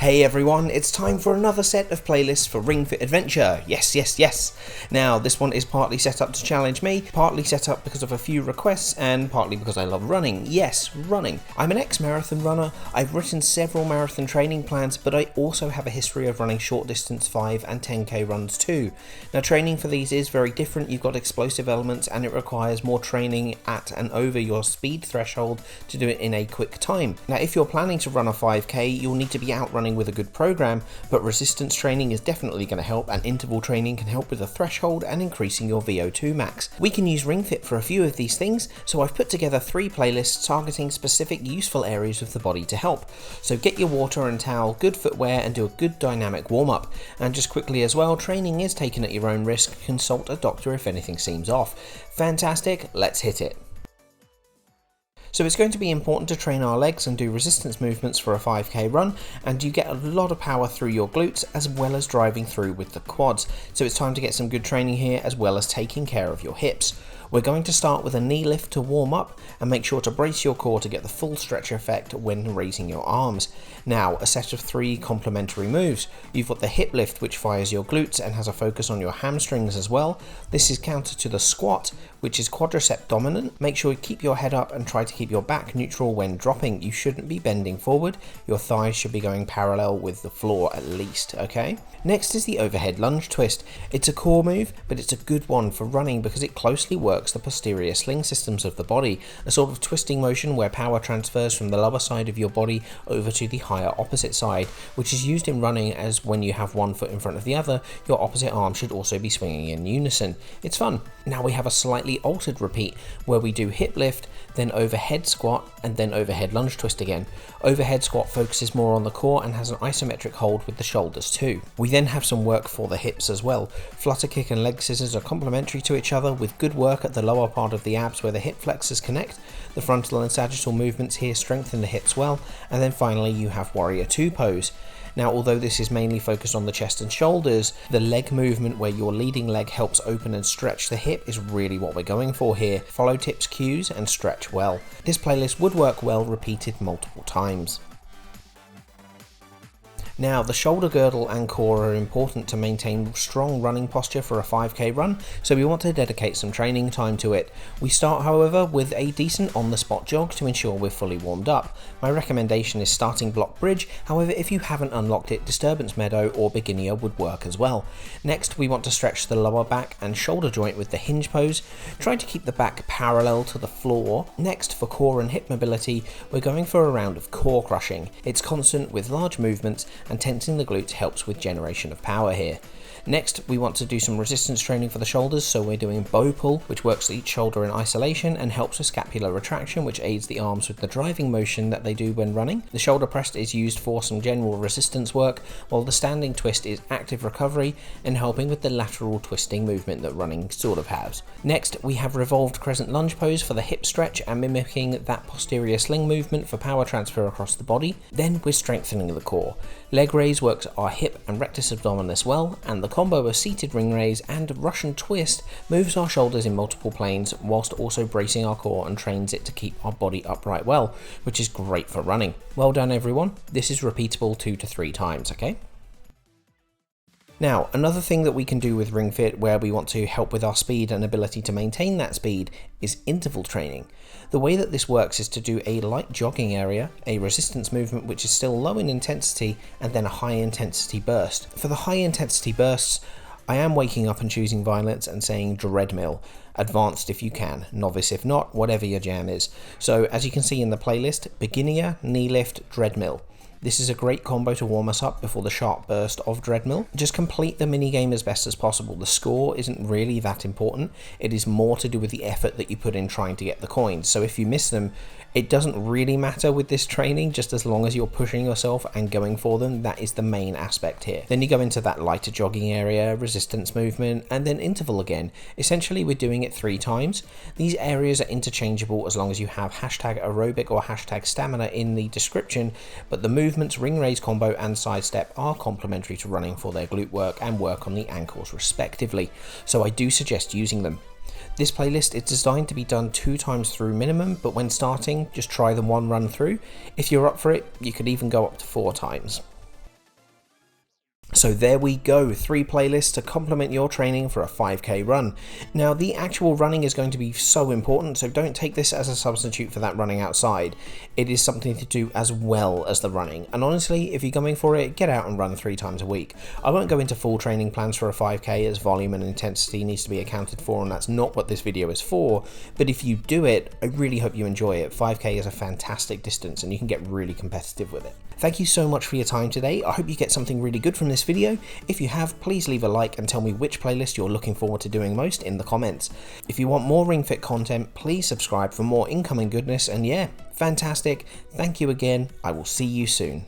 Hey everyone, it's time for another set of playlists for Ring Fit Adventure. Yes. Now, this one is partly set up to challenge me, partly set up because of a few requests, and partly because I love running. Yes, running. I'm an ex-marathon runner. I've written several marathon training plans, but I also have a history of running short distance 5 and 10k runs too. Now, training for these is very different. You've got explosive elements and it requires more training at and over your speed threshold to do it in a quick time. Now, if you're planning to run a 5k, you'll need to be out running with a good program, but resistance training is definitely going to help, and interval training can help with the threshold and increasing your VO2 max. We can use Ring Fit for a few of these things, so I've put together 3 playlists targeting specific useful areas of the body to help. So get your water and towel, good footwear, and do a good dynamic warm-up. And just quickly as well, training is taken at your own risk. Consult a doctor if anything seems off. Fantastic, let's hit it. So it's going to be important to train our legs and do resistance movements for a 5k run, and you get a lot of power through your glutes as well as driving through with the quads. So it's time to get some good training here as well as taking care of your hips. We're going to start with a knee lift to warm up, and make sure to brace your core to get the full stretch effect when raising your arms. Now, a set of 3 complementary moves. You've got the hip lift, which fires your glutes and has a focus on your hamstrings as well. This is counter to the squat, which is quadricep dominant. Make sure you keep your head up and try to keep your back neutral when dropping. You shouldn't be bending forward. Your thighs should be going parallel with the floor at least, okay? Next is the overhead lunge twist. It's a core move, but it's a good one for running because it closely works the posterior sling systems of the body, a sort of twisting motion where power transfers from the lower side of your body over to the higher opposite side, which is used in running as when you have one foot in front of the other, your opposite arm should also be swinging in unison. It's fun. Now we have a slightly altered repeat where we do hip lift, then overhead squat, and then overhead lunge twist again. Overhead squat focuses more on the core and has an isometric hold with the shoulders too. We then have some work for the hips as well. Flutter kick and leg scissors are complementary to each other with good work at the lower part of the abs where the hip flexors connect. The frontal and sagittal movements here strengthen the hips well, and then finally you have Warrior 2 pose. Now, although this is mainly focused on the chest and shoulders, the leg movement where your leading leg helps open and stretch the hip is really what we're going for here. Follow tips, cues, and stretch well. This playlist would work well repeated multiple times. Now, the shoulder girdle and core are important to maintain strong running posture for a 5k run, so we want to dedicate some training time to it. We start, however, with a decent on-the-spot jog to ensure we're fully warmed up. My recommendation is starting block bridge, however if you haven't unlocked it, disturbance meadow or beginner would work as well. Next, we want to stretch the lower back and shoulder joint with the hinge pose, trying to keep the back parallel to the floor. Next, for core and hip mobility, we're going for a round of core crushing. It's constant with large movements, and tensing the glutes helps with generation of power here. Next, we want to do some resistance training for the shoulders, so we're doing bow pull, which works each shoulder in isolation and helps with scapular retraction, which aids the arms with the driving motion that they do when running. The shoulder press is used for some general resistance work, while the standing twist is active recovery and helping with the lateral twisting movement that running sort of has. Next, we have revolved crescent lunge pose for the hip stretch and mimicking that posterior sling movement for power transfer across the body. Then we're strengthening the core. Leg raise works our hip and rectus abdominis well, and the combo of seated ring raise and Russian twist moves our shoulders in multiple planes whilst also bracing our core and trains it to keep our body upright well, which is great for running. Well done everyone, this is repeatable 2 to 3 times, okay? Now, another thing that we can do with Ring Fit where we want to help with our speed and ability to maintain that speed is interval training. The way that this works is to do a light jogging area, a resistance movement which is still low in intensity, and then a high intensity burst. For the high intensity bursts, I am waking up and choosing violence and saying treadmill. Advanced if you can, novice if not, whatever your jam is. So as you can see in the playlist, beginner, knee lift, treadmill. This is a great combo to warm us up before the sharp burst of treadmill. Just complete the minigame as best as possible. The score isn't really that important. It is more to do with the effort that you put in trying to get the coins. So if you miss them, it doesn't really matter with this training, just as long as you're pushing yourself and going for them. That is the main aspect here. Then you go into that lighter jogging area, resistance movement, and then interval again. Essentially, we're doing it 3 times. These areas are interchangeable as long as you have hashtag aerobic or hashtag stamina in the description, but the movements, ring raise combo and sidestep are complementary to running for their glute work and work on the ankles respectively. So I do suggest using them. This playlist is designed to be done 2 times through minimum, but when starting, just try them 1 run through. If you're up for it, you could even go up to 4 times. So there we go, 3 playlists to complement your training for a 5k run. Now the actual running is going to be so important, so don't take this as a substitute for that running outside. It is something to do as well as the running, and honestly, if you're going for it, get out and run 3 times a week. I won't go into full training plans for a 5k as volume and intensity needs to be accounted for, and that's not what this video is for, but if you do it, I really hope you enjoy it. 5k is a fantastic distance and you can get really competitive with it. Thank you so much for your time today. I hope you get something really good from this video. If you have, please leave a like and tell me which playlist you're looking forward to doing most in the comments. If you want more Ring Fit content, please subscribe for more incoming goodness, and yeah, fantastic. Thank you again. I will see you soon.